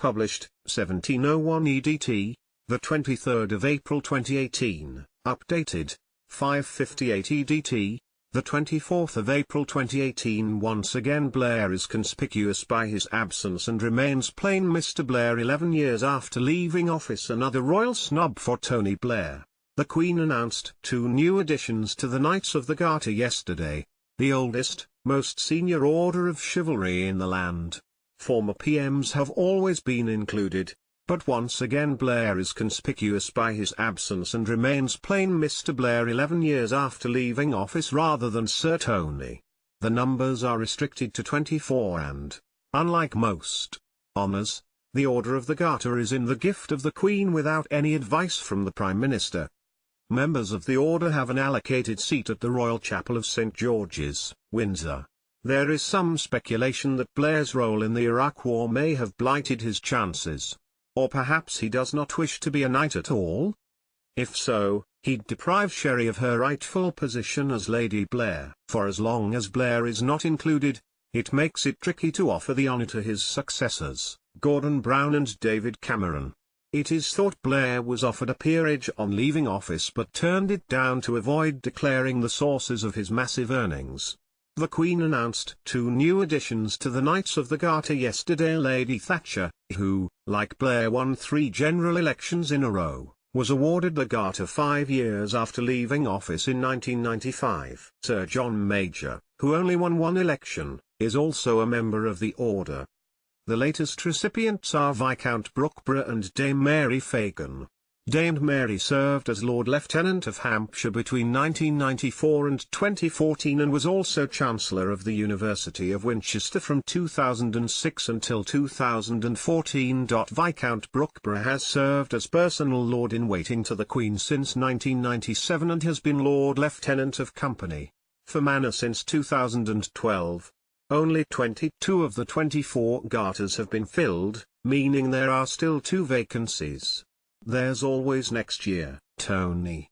published, 1701 EDT, the 23rd of April 2018, updated, 558 EDT, the 24th of April 2018. Once again Blair is conspicuous by his absence and remains plain Mr Blair 11 years after leaving office. Another royal snub for Tony Blair. The Queen announced 2 new additions to the Knights of the Garter yesterday, the oldest, most senior order of chivalry in the land. Former PMs have always been included, but once again Blair is conspicuous by his absence and remains plain Mr Blair 11 years after leaving office rather than Sir Tony. The numbers are restricted to 24 and, unlike most honours, the Order of the Garter is in the gift of the Queen without any advice from the Prime Minister. Members of the Order have an allocated seat at the Royal Chapel of St George's, Windsor. There is some speculation that Blair's role in the Iraq War may have blighted his chances. Or perhaps he does not wish to be a knight at all? If so, he'd deprive Sherry of her rightful position as Lady Blair. For as long as Blair is not included, it makes it tricky to offer the honour to his successors, Gordon Brown and David Cameron. It is thought Blair was offered a peerage on leaving office but turned it down to avoid declaring the sources of his massive earnings. The Queen announced 2 new additions to the Knights of the Garter yesterday. Lady Thatcher, who, like Blair, won 3 general elections in a row, was awarded the Garter 5 years after leaving office in 1995. Sir John Major, who only won 1 election, is also a member of the Order. The latest recipients are Viscount Brookborough and Dame Mary Fagan. Dame Mary served as Lord Lieutenant of Hampshire between 1994 and 2014 and was also Chancellor of the University of Winchester from 2006 until 2014. Viscount Brookborough has served as personal Lord-in-Waiting to the Queen since 1997 and has been Lord Lieutenant of Company for Manor since 2012. Only 22 of the 24 garters have been filled, meaning there are still 2 vacancies. There's always next year, Tony.